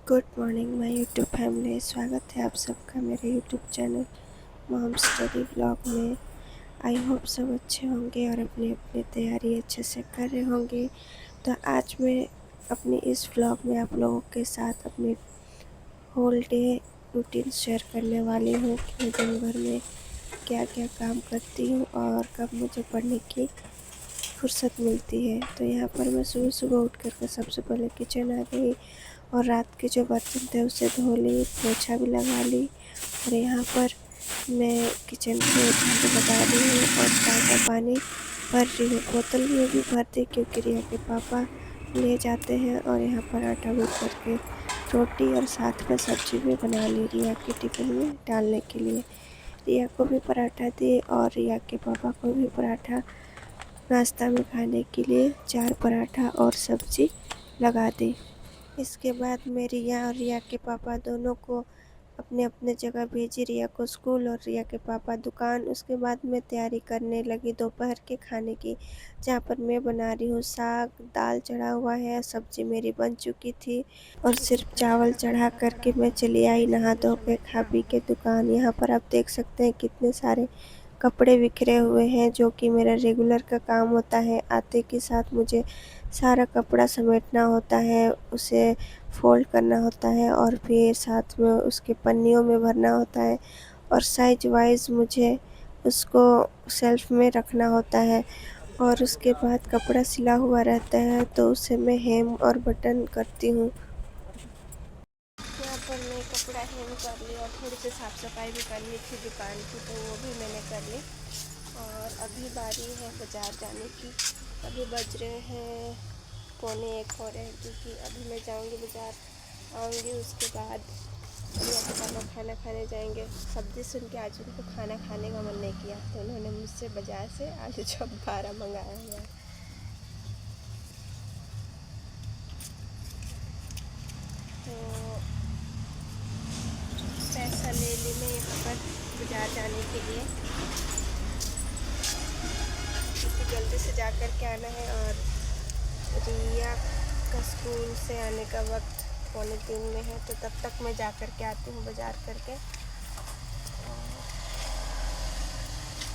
Good morning my YouTube family. स्वागत है आप सबका मेरे YouTube channel mom study vlog में। आई होप सब अच्छे होंगे और अपनी अपनी तैयारी अच्छे से कर रहे होंगे। तो आज मैं अपनी इस व्लॉग में आप लोगों के साथ अपनी होल डे रूटीन शेयर करने वाली हूँ कि मैं दिन भर में क्या क्या काम करती हूँ और कब मुझे पढ़ने की फुर्सत मिलती है। तो यहाँ पर मैं सुबह सुबह उठ कर सबसे पहले किचन आ गई और रात के जो बर्तन थे उसे धो ली, पोछा भी लगा ली। और यहाँ पर मैं किचन को झाड़ू लगा रही हूँ और ताज़ा पानी भर रही हूँ। बोतल में भी भर दी क्योंकि रिया के पापा ले जाते हैं। और यहाँ पर आटा गूँथ करके रोटी और साथ में सब्जी भी बना ली रिया के टिफ़िन में डालने के लिए। रिया को भी पराठा दी और रिया के पापा को भी पराठा नाश्ता में खाने के लिए 4 पराठा और सब्जी लगा दी। इसके बाद मैं रिया और रिया के पापा दोनों को अपने अपने जगह भेजी, रिया को स्कूल और रिया के पापा दुकान। उसके बाद मैं तैयारी करने लगी दोपहर के खाने की, जहाँ पर मैं बना रही हूँ साग। दाल चढ़ा हुआ है, सब्जी मेरी बन चुकी थी और सिर्फ चावल चढ़ा करके मैं चली आई नहा धो के खा पी के दुकान। यहाँ पर आप देख सकते हैं कितने सारे कपड़े बिखरे हुए हैं, जो कि मेरा रेगुलर का काम होता है। आते के साथ मुझे सारा कपड़ा समेटना होता है, उसे फ़ोल्ड करना होता है और फिर साथ में उसके पन्नियों में भरना होता है और साइज वाइज मुझे उसको शेल्फ में रखना होता है। और उसके बाद कपड़ा सिला हुआ रहता है तो उसे मैं हेम और बटन करती हूँ। यहाँ पर मैं कपड़ा हेम कर ली और थोड़ी सी साफ़ सफाई भी करनी थी दुकान की, तो वो भी मैंने कर ली। और अभी बारी है बाज़ार जाने की। अभी बज रहे हैं 12:45 हो रहे हैं, क्योंकि अभी मैं जाऊंगी बाज़ार, आऊँगी उसके बाद रिया के पापा खाना खाने जाएंगे। सब्ज़ी सुन के आज उनको खाना खाने का मन नहीं किया, तो उन्होंने मुझसे बाज़ार से आलू चॉप 12 मंगाया हुआ है। तो पैसा ले ली मैं यहाँ पर बाज़ार जाने के लिए, क्योंकि जल्दी से जा कर के आना है। और रिया का स्कूल से आने का वक्त 2:45 में है, तो तब तक मैं जा कर के आती हूँ बाज़ार करके। और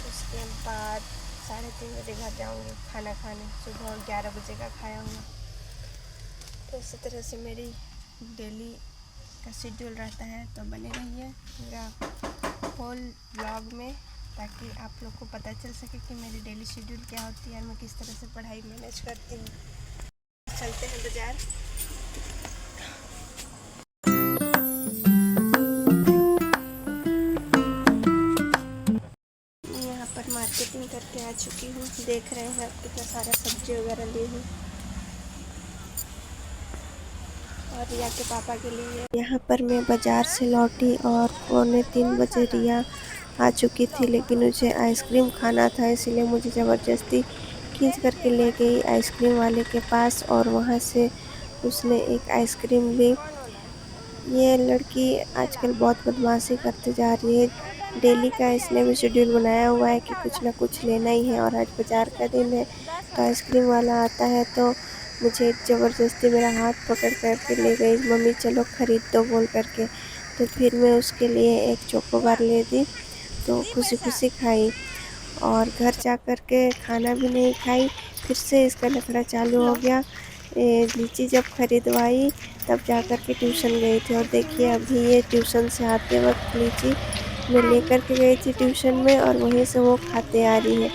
उसके बाद 3:30 बजे घर जाऊँगी खाना खाने। सुबह 11 बजे का खाया हूँ। तो इसी तरह से मेरी डेली का शेड्यूल रहता है। तो बने रहिए मेरा होल व्लॉग में, ताकि आप लोग को पता चल सके कि मेरी डेली शेड्यूल क्या होती है और मैं किस तरह से पढ़ाई मैनेज करती हूँ। चलते हैं बाज़ार। यहाँ पर मार्केटिंग करके आ चुकी हूँ। देख रहे हैं कितना सारा सब्जी वगैरह ली हूँ और रिया के पापा के लिए। यहाँ पर मैं बाज़ार से लौटी और 2:45 बजे रिया आ चुकी थी, लेकिन उसे आइसक्रीम खाना था, इसलिए मुझे ज़बरदस्ती खींच करके ले गई आइसक्रीम वाले के पास और वहाँ से उसने एक आइसक्रीम ली। ये लड़की आजकल बहुत बदमाशी करते जा रही है। डेली का इसने भी शेड्यूल बनाया हुआ है कि कुछ ना कुछ लेना ही है, और आज बाज़ार का दिन है तो आइसक्रीम वाला आता है तो मुझे ज़बरदस्ती मेरा हाथ पकड़ कर के ले गई, मम्मी चलो ख़रीद दो बोल करके। तो फिर मैं उसके लिए एक चोकोबार ले दी, तो खुशी खुशी खाई। और घर जा कर के खाना भी नहीं खाई, फिर से इसका नखरा चालू हो गया। लीची जब खरीदवाई तब जा कर के ट्यूशन गई थी, और देखिए अभी ये ट्यूशन से आते वक्त लीची मैं लेकर के गई थी ट्यूशन में और वहीं से वो खाते आ रही है।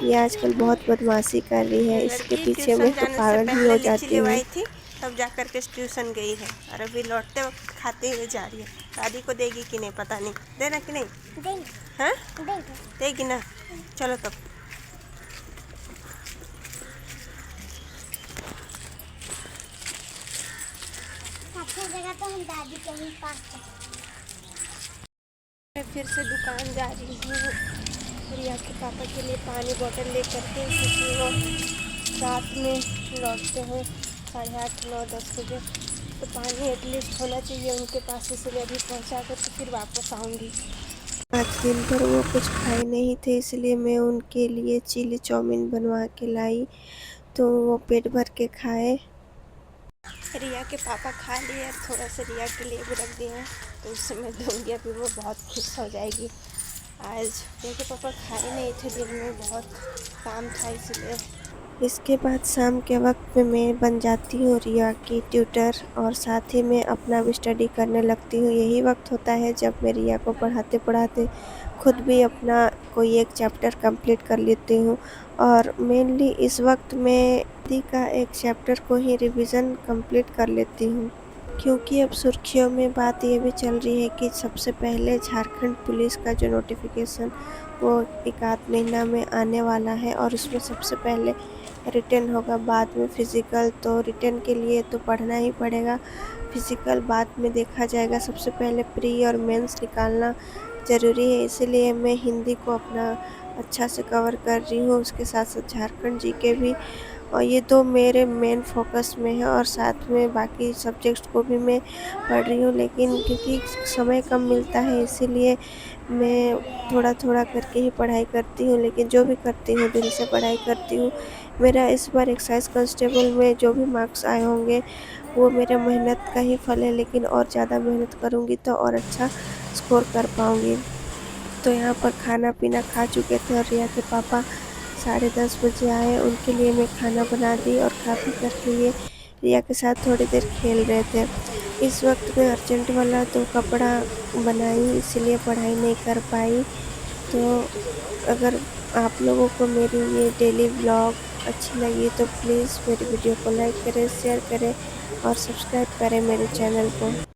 ये आजकल बहुत बदमाशी कर रही है, इसके पीछे मैं तो पागल ही हो जाती हूँ। तब जा कर के ट्यूशन गई है और अभी लौटते वक्त खाते हुए जा रही है। दादी को देगी कि नहीं पता नहीं, देना कि नहीं देगी? हाँ देगी ना। चलो तब। जगह तो हम दादी के ही पास। मैं फिर से दुकान जा रही हूँ रिया के पापा के लिए पानी बोतल ले करके, क्योंकि वो रात में लौटते हैं 8:30, 9, 10 बजे। तो पानी एटलीस्ट होना चाहिए उनके पास, इसलिए अभी पहुँचा कर तो फिर वापस आऊँगी। आज दिन भर वो कुछ खाए नहीं थे, इसलिए मैं उनके लिए चिली चाउमीन बनवा के लाई, तो वो पेट भर के खाए। रिया के पापा खा लिए और थोड़ा सा रिया के लिए भी रख दिए हैं, तो उससे मैं दूँगी, अभी वो बहुत खुश हो जाएगी। आज रिया के पापा खाए नहीं थे, दिन में बहुत काम था इसलिए। इसके बाद शाम के वक्त में मैं बन जाती हूँ रिया की ट्यूटर और साथ ही मैं अपना भी स्टडी करने लगती हूँ। यही वक्त होता है जब मैं रिया को पढ़ाते पढ़ाते खुद भी अपना कोई एक चैप्टर कंप्लीट कर लेती हूँ और मेनली इस वक्त मैं हिंदी का एक चैप्टर को ही रिवीजन कंप्लीट कर लेती हूँ, क्योंकि अब सुर्खियों में बात ये भी चल रही है कि सबसे पहले झारखंड पुलिस का जो नोटिफिकेशन वो एक आध महीना में आने वाला है और उसमें सबसे पहले रिटन होगा, बाद में फिज़िकल। तो रिटन के लिए तो पढ़ना ही पड़ेगा, फिज़िकल बाद में देखा जाएगा। सबसे पहले प्री और मेंस निकालना ज़रूरी है, इसीलिए मैं हिंदी को अपना अच्छा से कवर कर रही हूँ, उसके साथ साथ झारखंड जीके भी। और ये 2 मेरे मेन फ़ोकस में है और साथ में बाकी सब्जेक्ट्स को भी मैं पढ़ रही हूँ, लेकिन क्योंकि समय कम मिलता है इसीलिए मैं थोड़ा-थोड़ा करके ही पढ़ाई करती हूँ, लेकिन जो भी करती हूँ दिल से पढ़ाई करती हूँ। मेरा इस बार एक्साइज़ कांस्टेबल में जो भी मार्क्स आए होंगे वो मेरे मेहनत का ही फल है, लेकिन और ज़्यादा मेहनत करूँगी तो और अच्छा स्कोर कर पाऊँगी। तो यहाँ पर खाना-पीना खा चुके थे और रिया के पापा 10:30 बजे आए, उनके लिए मैं खाना बना दी और खा पी करके ये रिया के साथ थोड़ी देर खेल रहे थे। इस वक्त मैं अर्जेंट वाला 2 कपड़ा बनाई, इसीलिए पढ़ाई नहीं कर पाई। तो अगर आप लोगों को मेरी ये डेली व्लॉग अच्छी लगी तो प्लीज़ मेरी वीडियो को लाइक करें, शेयर करें और सब्सक्राइब करें मेरे चैनल को।